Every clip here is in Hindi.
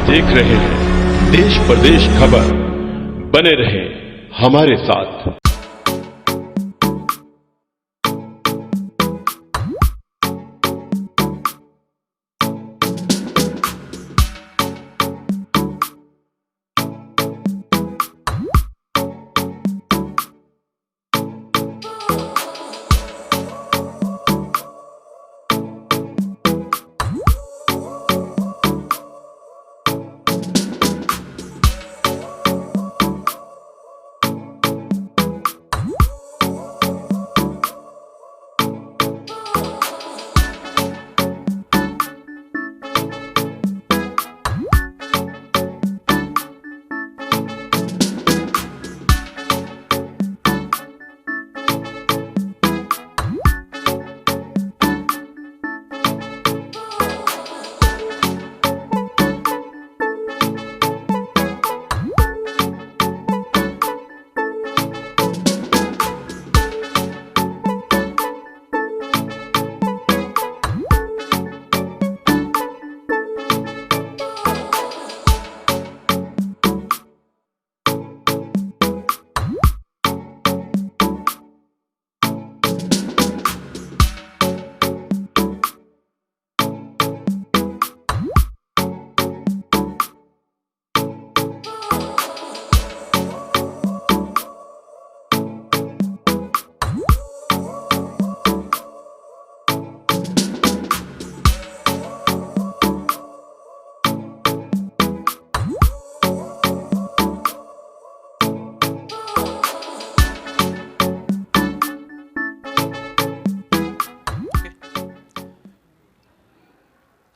देख रहे हैं देश प्रदेश खबर। बने रहें हमारे साथ।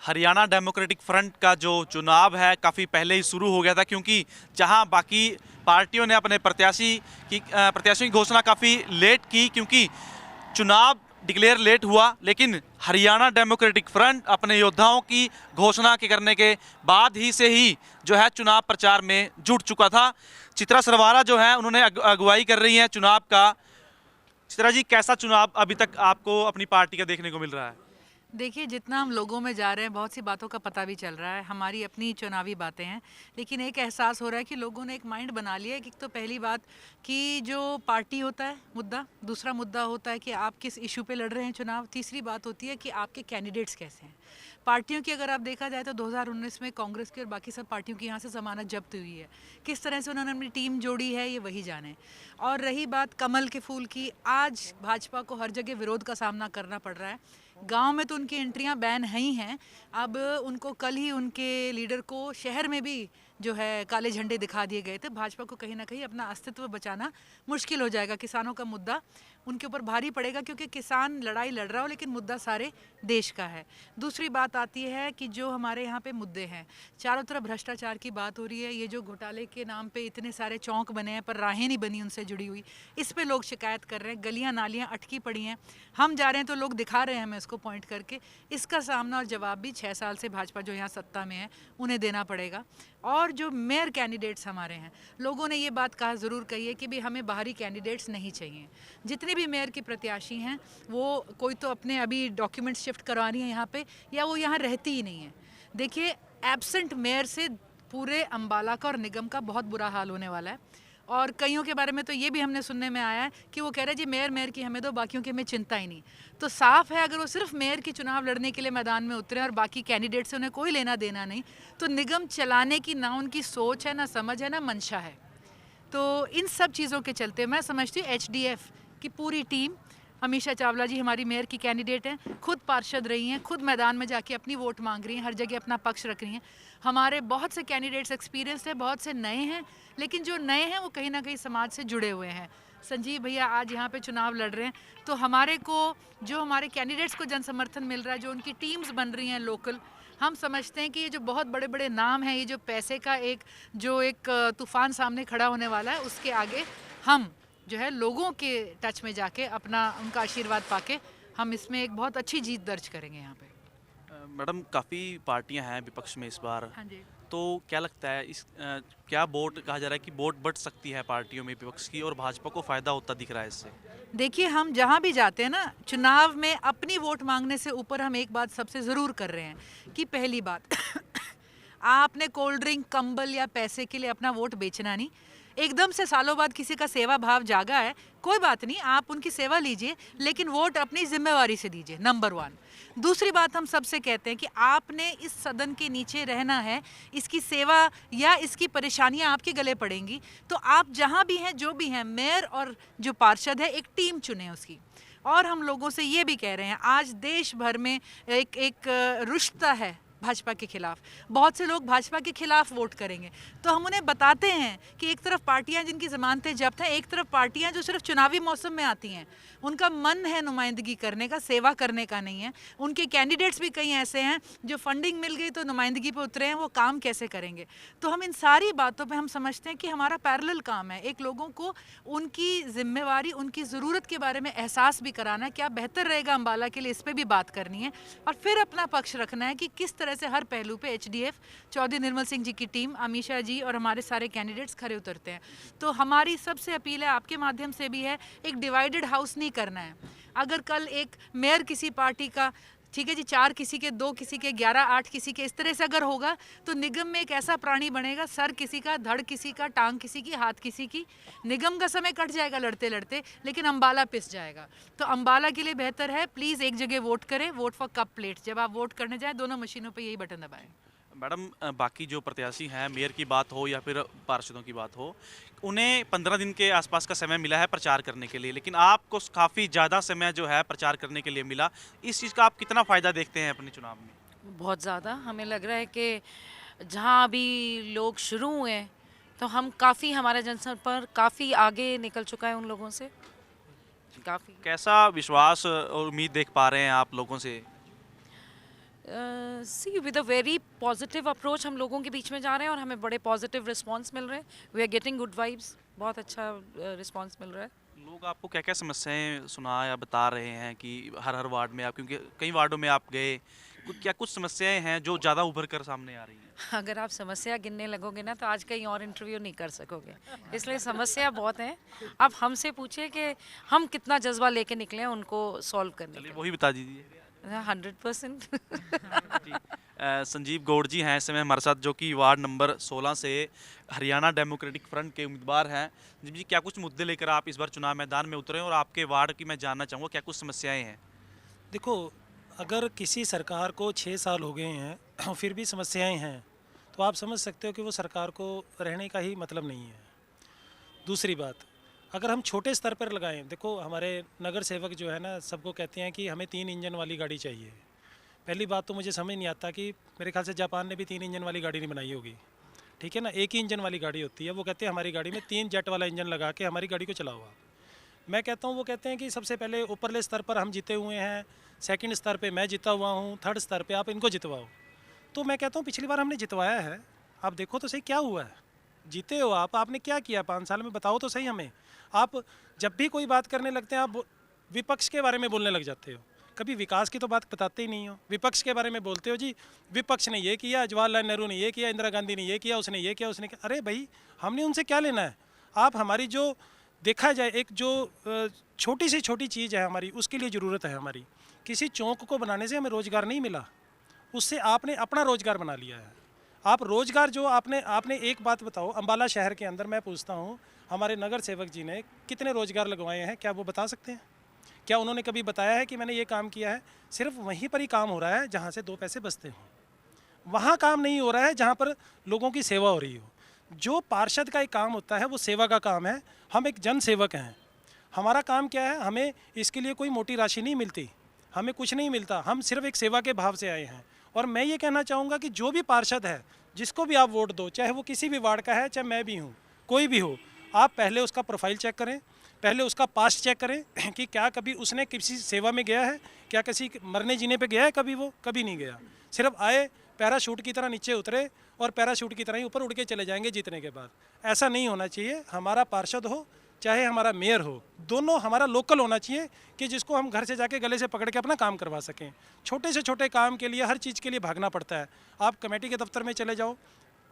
हरियाणा डेमोक्रेटिक फ्रंट का जो चुनाव है काफ़ी पहले ही शुरू हो गया था, क्योंकि जहां बाकी पार्टियों ने अपने प्रत्याशियों की घोषणा काफ़ी लेट की, क्योंकि चुनाव डिक्लेयर लेट हुआ, लेकिन हरियाणा डेमोक्रेटिक फ्रंट अपने योद्धाओं की घोषणा के करने के बाद ही से ही जो है चुनाव प्रचार में जुट चुका था। चित्रा सरवारा जो है उन्होंने अगुवाई कर रही हैं चुनाव का। चित्रा जी, कैसा चुनाव अभी तक आपको अपनी पार्टी का देखने को मिल रहा है? देखिए, जितना हम लोगों में जा रहे हैं बहुत सी बातों का पता भी चल रहा है, हमारी अपनी चुनावी बातें हैं, लेकिन एक एहसास हो रहा है कि लोगों ने एक माइंड बना लिया है कि तो पहली बात कि जो पार्टी होता है मुद्दा, दूसरा मुद्दा होता है कि आप किस इशू पे लड़ रहे हैं चुनाव, तीसरी बात होती है कि आपके कैंडिडेट्स कैसे हैं। पार्टियों की अगर आप देखा जाए तो 2019 में कांग्रेस की और बाकी सब पार्टियों की यहाँ से जमानत जब्त हुई है। किस तरह से उन्होंने अपनी टीम जोड़ी है ये वही जाने। और रही बात कमल के फूल की, आज भाजपा को हर जगह विरोध का सामना करना पड़ रहा है। गांव में तो उनकी एंट्रियां बैन ही हैं, अब उनको कल ही उनके लीडर को शहर में भी जो है काले झंडे दिखा दिए गए थे। भाजपा को कहीं ना कहीं अपना अस्तित्व बचाना मुश्किल हो जाएगा, किसानों का मुद्दा उनके ऊपर भारी पड़ेगा, क्योंकि किसान लड़ाई लड़ रहा हो लेकिन मुद्दा सारे देश का है। दूसरी बात आती है कि जो हमारे यहाँ पे मुद्दे हैं, चारों तरफ भ्रष्टाचार की बात हो रही है, ये जो घोटाले के नाम पे इतने सारे चौक बने हैं पर राहें नहीं बनी उनसे जुड़ी हुई, इस पे लोग शिकायत कर रहे हैं। गलियाँ नालियाँ अटकी पड़ी हैं, हम जा रहे हैं तो लोग दिखा रहे हैं हमें इसको पॉइंट करके। इसका सामना और जवाब भी 6 साल से भाजपा जो यहाँ सत्ता में है उन्हें देना पड़ेगा। और जो मेयर कैंडिडेट्स हमारे हैं, लोगों ने ये बात कहा ज़रूर कही है कि भी हमें बाहरी कैंडिडेट्स नहीं चाहिए। जितने भी मेयर के प्रत्याशी हैं वो कोई तो अपने अभी डॉक्यूमेंट्स शिफ्ट करवा रही हैं यहाँ पे, या वो यहाँ रहती ही नहीं है। देखिए, एब्सेंट मेयर से पूरे अम्बाला का और निगम का बहुत बुरा हाल होने वाला है। और कईयों के बारे में तो ये भी हमने सुनने में आया है कि वो कह रहे हैं जी मेयर की हमें दो, बाकियों की हमें चिंता ही नहीं। तो साफ है, अगर वो सिर्फ मेयर की चुनाव लड़ने के लिए मैदान में उतरे और बाकी कैंडिडेट से उन्हें कोई लेना देना नहीं, तो निगम चलाने की ना उनकी सोच है, ना समझ है, ना मंशा है। तो इन सब चीज़ों के चलते मैं समझती हूँ HDF की पूरी टीम, अमीषा चावला जी हमारी मेयर की कैंडिडेट हैं, खुद पार्षद रही हैं, खुद मैदान में जाके अपनी वोट मांग रही हैं, हर जगह अपना पक्ष रख रही हैं। हमारे बहुत से कैंडिडेट्स एक्सपीरियंस हैं, बहुत से नए हैं, लेकिन जो नए हैं वो कहीं ना कहीं समाज से जुड़े हुए हैं। संजीव भैया आज यहाँ पे चुनाव लड़ रहे हैं, तो हमारे को जो हमारे कैंडिडेट्स को जन समर्थन मिल रहा है, जो उनकी टीम्स बन रही हैं लोकल, हम समझते हैं कि ये जो बहुत बड़े बड़े नाम हैं, ये जो पैसे का एक तूफान सामने खड़ा होने वाला है, उसके आगे हम जो है लोगों के टच में जाके अपना उनका आशीर्वाद पाके हम इसमें एक बहुत अच्छी जीत दर्ज करेंगे यहाँ पे। मैडम, काफ़ी पार्टियां हैं विपक्ष में इस बार, हाँ जी। तो क्या लगता है क्या वोट कहा जा रहा है कि वोट बढ़ सकती है पार्टियों में विपक्ष की, और भाजपा को फ़ायदा होता दिख रहा है इससे? देखिए, हम जहाँ भी जाते हैं ना चुनाव में, अपनी वोट मांगने से ऊपर हम एक बात सबसे ज़रूर कर रहे हैं कि पहली बात आपने कोल्ड ड्रिंक, कंबल या पैसे के लिए अपना वोट बेचना नहीं। एकदम से सालों बाद किसी का सेवा भाव जागा है, कोई बात नहीं, आप उनकी सेवा लीजिए, लेकिन वोट अपनी जिम्मेवारी से दीजिए, नंबर 1। दूसरी बात हम सबसे कहते हैं कि आपने इस सदन के नीचे रहना है, इसकी सेवा या इसकी परेशानियां आपके गले पड़ेंगी, तो आप जहां भी हैं, जो भी हैं, मेयर और जो पार्षद है, एक टीम चुने उसकी। और हम लोगों से ये भी कह रहे हैं, आज देश भर में एक रुष्टता है भाजपा के खिलाफ, बहुत से लोग भाजपा के खिलाफ वोट करेंगे, तो हम उन्हें बताते हैं कि एक तरफ पार्टियां जिनकी जमानतें जब्त हैं, एक तरफ पार्टियां जो सिर्फ चुनावी मौसम में आती हैं, उनका मन है नुमाइंदगी करने का, सेवा करने का नहीं है। उनके कैंडिडेट्स भी कई ऐसे हैं जो फंडिंग मिल गई तो नुमाइंदगी पे उतरे हैं, वो काम कैसे करेंगे। तो हम इन सारी बातों पे हम समझते हैं कि हमारा पैरेलल काम है, एक लोगों को उनकी जिम्मेवारी, उनकी ज़रूरत के बारे में एहसास भी कराना है, क्या बेहतर रहेगा अम्बाला के लिए, इस पर भी बात करनी है, और फिर अपना पक्ष रखना है कि किस तरह से हर पहलू पे एचडीएफ, चौधरी निर्मल सिंह जी की टीम, अमीषा जी और हमारे सारे कैंडिडेट्स खरे उतरते हैं। तो हमारी सबसे अपील है, आपके माध्यम से भी है, एक डिवाइडेड हाउस नहीं करना है। अगर कल एक मेयर किसी पार्टी का, ठीक है जी, 4 किसी के, 2 किसी के, 11, 8 किसी के, इस तरह से अगर होगा तो निगम में एक ऐसा प्राणी बनेगा, सर किसी का, धड़ किसी का, टांग किसी की, हाथ किसी की, निगम का समय कट जाएगा लड़ते लड़ते, लेकिन अम्बाला पिस जाएगा। तो अम्बाला के लिए बेहतर है, प्लीज़ एक जगह वोट करें, वोट फॉर कप प्लेट। जब आप वोट करने जाएं, दोनों मशीनों पर यही बटन दबाएं। मैडम, बाकी जो प्रत्याशी हैं, मेयर की बात हो या फिर पार्षदों की बात हो, उन्हें 15 दिन के आसपास का समय मिला है प्रचार करने के लिए, लेकिन आपको काफ़ी ज़्यादा समय जो है प्रचार करने के लिए मिला। इस चीज़ का आप कितना फ़ायदा देखते हैं अपने चुनाव में? बहुत ज़्यादा। हमें लग रहा है कि जहाँ अभी लोग शुरू हुए हैं, तो हम काफ़ी, हमारा जनसंपर्क काफ़ी आगे निकल चुका है उन लोगों से, काफ़ी। कैसा विश्वास और उम्मीद देख पा रहे हैं आप लोगों से? See with a very positive approach हम लोगों के बीच में जा रहे हैं और हमें बड़े पॉजिटिव रिस्पांस मिल रहे हैं। We are getting good vibes, बहुत अच्छा रिस्पांस मिल रहा है। लोग आपको क्या क्या समस्याएं सुना या बता रहे हैं कि हर वार्ड में आप, क्योंकि कई वार्डों में आप गए, क्या कुछ समस्याएं हैं जो ज़्यादा उभर कर सामने आ रही हैं? अगर आप समस्या गिनने लगोगे ना, तो आज कहीं और इंटरव्यू नहीं कर सकोगे, इसलिए समस्या बहुत है। आप हमसे पूछिए कि हम कितना जज्बा लेके निकले हैं उनको सॉल्व करने चलिए के वही बता दीजिए। लिए। 100%। जी। संजीव गौड़ जी हैं इस समय हमारे साथ, जो कि वार्ड नंबर 16 से हरियाणा डेमोक्रेटिक फ्रंट के उम्मीदवार हैं। संजीव जी, क्या कुछ मुद्दे लेकर आप इस बार चुनाव मैदान में उतरे हैं, और आपके वार्ड की मैं जानना चाहूँगा क्या कुछ समस्याएं हैं? देखो, अगर किसी सरकार को 6 साल हो गए हैं और फिर भी समस्याएं हैं, तो आप समझ सकते हो कि वो सरकार को रहने का ही मतलब नहीं है। दूसरी बात, अगर हम छोटे स्तर पर लगाएं, देखो हमारे नगर सेवक जो है ना, सबको कहते हैं कि हमें 3 इंजन वाली गाड़ी चाहिए। पहली बात तो मुझे समझ नहीं आता कि मेरे ख्याल से जापान ने भी 3 इंजन वाली गाड़ी नहीं बनाई होगी, ठीक है ना, एक ही इंजन वाली गाड़ी होती है। वो कहते हैं हमारी गाड़ी में 3 जेट वाला इंजन लगा के हमारी गाड़ी को चलाओ आप। मैं कहता हूँ, वो कहते हैं कि सबसे पहले ऊपरले स्तर पर हम जीते हुए हैं, सेकंड स्तर पे मैं जीता हुआ हूँ, थर्ड स्तर पे आप इनको जितवाओ। तो मैं कहता हूँ पिछली बार हमने जितवाया है, आप देखो तो सही क्या हुआ है। जीते हो आप, आपने क्या किया 5 साल में, बताओ तो सही हमें। आप जब भी कोई बात करने लगते हैं, आप विपक्ष के बारे में बोलने लग जाते हो, कभी विकास की तो बात बताते ही नहीं हो। विपक्ष के बारे में बोलते हो, जी विपक्ष ने ये किया, जवाहरलाल नेहरू ने ये किया, इंदिरा गांधी ने ये किया, उसने ये किया, उसने किया। अरे भाई, हमने उनसे क्या लेना है। आप हमारी जो देखा जाए, एक जो छोटी से छोटी चीज़ है हमारी, उसके लिए ज़रूरत है हमारी। किसी चौक को बनाने से हमें रोज़गार नहीं मिला, उससे आपने अपना रोज़गार बना लिया है। आप रोज़गार जो आपने एक बात बताओ, अम्बाला शहर के अंदर मैं पूछता हूँ, हमारे नगर सेवक जी ने कितने रोज़गार लगवाए हैं, क्या वो बता सकते हैं? क्या उन्होंने कभी बताया है कि मैंने ये काम किया है? सिर्फ वहीं पर ही काम हो रहा है जहाँ से 2 पैसे बचते हों। वहाँ काम नहीं हो रहा है जहाँ पर लोगों की सेवा हो रही हो। जो पार्षद का एक काम होता है वो सेवा का काम है। हम एक जन सेवक हैं। हमारा काम क्या है, हमें इसके लिए कोई मोटी राशि नहीं मिलती, हमें कुछ नहीं मिलता, हम सिर्फ एक सेवा के भाव से आए हैं। और मैं ये कहना चाहूँगा कि जो भी पार्षद है, जिसको भी आप वोट दो, चाहे वो किसी भी वार्ड का है, चाहे मैं भी हूँ, कोई भी हो, आप पहले उसका प्रोफाइल चेक करें, पहले उसका पास्ट चेक करें कि क्या कभी उसने किसी सेवा में गया है, क्या किसी मरने जीने पे गया है कभी? वो कभी नहीं गया। सिर्फ आए, पैराशूट की तरह नीचे उतरे और पैराशूट की तरह ही ऊपर उड़ के चले जाएंगे जीतने के बाद। ऐसा नहीं होना चाहिए। हमारा पार्षद हो चाहे हमारा मेयर हो, दोनों हमारा लोकल होना चाहिए कि जिसको हम घर से जाके गले से पकड़ के अपना काम करवा सकें। छोटे से छोटे काम के लिए, हर चीज़ के लिए भागना पड़ता है। आप कमेटी के दफ्तर में चले जाओ,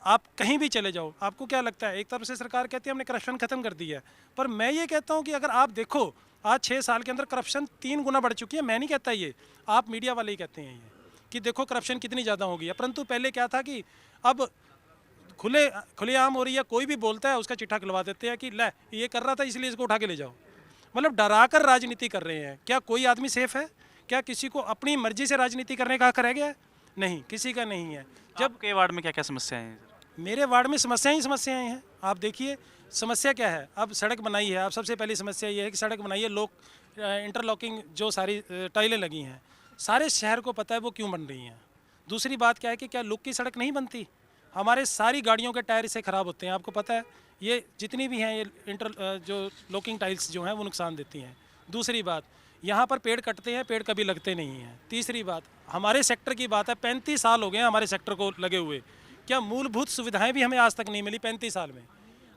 आप कहीं भी चले जाओ, आपको क्या लगता है, एक तरफ से सरकार कहती है हमने करप्शन खत्म कर दिया है, पर मैं ये कहता हूँ कि अगर आप देखो, आज 6 साल के अंदर करप्शन 3 गुना बढ़ चुकी है। मैं नहीं कहता ये, आप मीडिया वाले ही कहते हैं ये कि देखो करप्शन कितनी ज़्यादा हो गई है। परंतु पहले क्या था कि अब खुलेआम हो रही है, कोई भी बोलता है उसका चिट्ठा खुलवा देते हैं कि ले ये कर रहा था इसलिए इसको उठा के ले जाओ। मतलब डरा कर राजनीति कर रहे हैं। क्या कोई आदमी सेफ है? क्या किसी को अपनी मर्जी से राजनीति करने का हक रह गया है? नहीं, किसी का नहीं है। जब के वार्ड में क्या क्या समस्याएं हैं? मेरे वार्ड में समस्याएं ही समस्याएं हैं। आप देखिए समस्या क्या है। अब सड़क बनाई है, अब सबसे पहली समस्या ये है कि सड़क बनाई है, लोग इंटरलॉकिंग जो सारी टाइलें लगी हैं, सारे शहर को पता है वो क्यों बन रही हैं। दूसरी बात क्या है कि क्या लुक की सड़क नहीं बनती? हमारे सारी गाड़ियों के टायर इससे ख़राब होते हैं। आपको पता है ये जितनी भी हैं ये जो लॉकिंग टाइल्स जो हैं वो नुकसान देती हैं। दूसरी बात, यहाँ पर पेड़ कटते हैं, पेड़ कभी लगते नहीं हैं। तीसरी बात, हमारे सेक्टर की बात है, 35 साल हो गए हैं हमारे सेक्टर को लगे हुए। क्या मूलभूत सुविधाएं भी हमें आज तक नहीं मिली 35 साल में।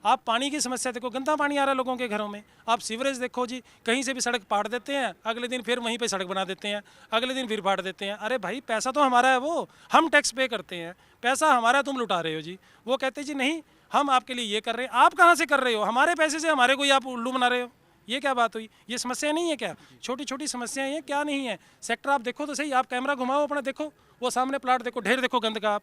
आप पानी की समस्या देखो, गंदा पानी आ रहा है लोगों के घरों में। आप सीवरेज देखो जी, कहीं से भी सड़क पाड़ देते हैं, अगले दिन फिर वहीं पे सड़क बना देते हैं, अगले दिन फिर पाड़ देते हैं। अरे भाई पैसा तो हमारा है, वो हम टैक्स पे करते हैं, पैसा हमारा, तुम लुटा रहे हो जी। वो कहते जी नहीं हम आपके लिए ये कर रहे हैं। आप कहाँ से कर रहे हो? हमारे पैसे से हमारे को ही आप उल्लू बना रहे हो। ये क्या बात हुई? ये समस्या नहीं है क्या? छोटी छोटी समस्याएं हैं, क्या नहीं है? सेक्टर आप देखो तो सही, आप कैमरा घुमाओ अपना, देखो वो सामने प्लाट देखो, ढेर देखो गंद का। आप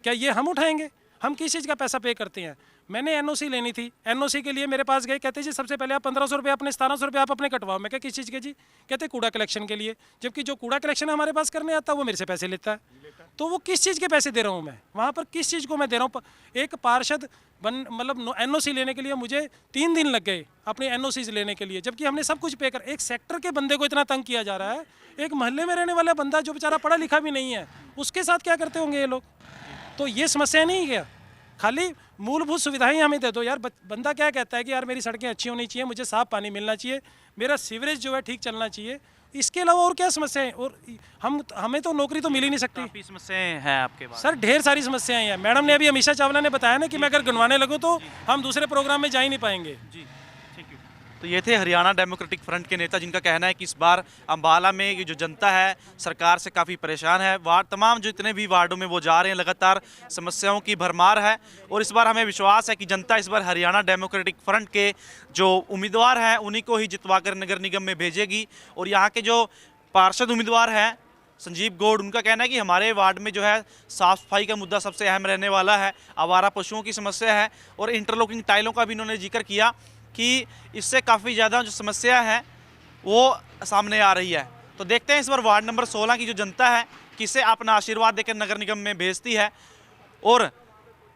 क्या ये हम उठाएंगे? हम किस चीज़ का पैसा पे करते हैं? मैंने एनओसी लेनी थी, एनओसी के लिए मेरे पास गए, कहते जी सबसे पहले आप 1500 रुपये अपने 1700 रुपये आप अपने कटवाओ। मैं क्या किस चीज़ के जी? कहते कूड़ा कलेक्शन के लिए। जबकि जो कूड़ा कलेक्शन हमारे पास करने आता है वो मेरे से पैसे लेता है। तो वो किस चीज़ के पैसे दे रहा हूँ मैं? वहाँ पर किस चीज़ को मैं दे रहा हूँ? एक पार्षद मतलब एनओसी लेने के लिए मुझे 3 दिन लग गए अपनी एनओसी लेने के लिए, जबकि हमने सब कुछ पे कर। एक सेक्टर के बंदे को इतना तंग किया जा रहा है, एक मोहल्ले में रहने वाला बंदा जो बेचारा पढ़ा लिखा भी नहीं है, उसके साथ क्या करते होंगे ये लोग? तो ये समस्या नहीं है क्या? खाली मूलभूत सुविधाएं हमें दे दो यार। बंदा क्या कहता है कि यार मेरी सड़कें अच्छी होनी चाहिए, मुझे साफ पानी मिलना चाहिए, मेरा सीवरेज जो है ठीक चलना चाहिए। इसके अलावा और क्या समस्याएं? और हमें तो नौकरी तो मिल ही नहीं सकती। काफी समस्याएं हैं आपके पास? सर ढेर सारी समस्याएं हैं। मैडम ने अभी अमीषा चावला ने बताया ना कि मैं अगर गिनवाने लगूँ तो हम दूसरे प्रोग्राम में जा ही नहीं पाएंगे। जी ठीक है। तो ये थे हरियाणा डेमोक्रेटिक फ्रंट के नेता, जिनका कहना है कि इस बार अम्बाला में ये जो जनता है सरकार से काफ़ी परेशान है। वार्ड तमाम जो इतने भी वार्डों में वो जा रहे हैं, लगातार समस्याओं की भरमार है। और इस बार हमें विश्वास है कि जनता इस बार हरियाणा डेमोक्रेटिक फ्रंट के जो उम्मीदवार हैं उन्हीं को ही जितवाकर नगर निगम में भेजेगी। और यहाँ के जो पार्षद उम्मीदवार हैं संजीव गौड़, उनका कहना है कि हमारे वार्ड में जो है साफ़ सफाई का मुद्दा सबसे अहम रहने वाला है, आवारा पशुओं की समस्या है और इंटरलॉकिंग टाइलों का भी इन्होंने जिक्र किया कि इससे काफ़ी ज़्यादा जो समस्या है वो सामने आ रही है। तो देखते हैं इस बार वार्ड नंबर 16 की जो जनता है किसे अपना आशीर्वाद देकर नगर निगम में भेजती है और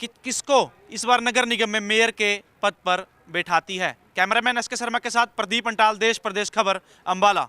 किसको इस बार नगर निगम में मेयर के पद पर बैठाती है। कैमरामैन एस के शर्मा के साथ प्रदीप अंटाल, देश प्रदेश खबर, अम्बाला।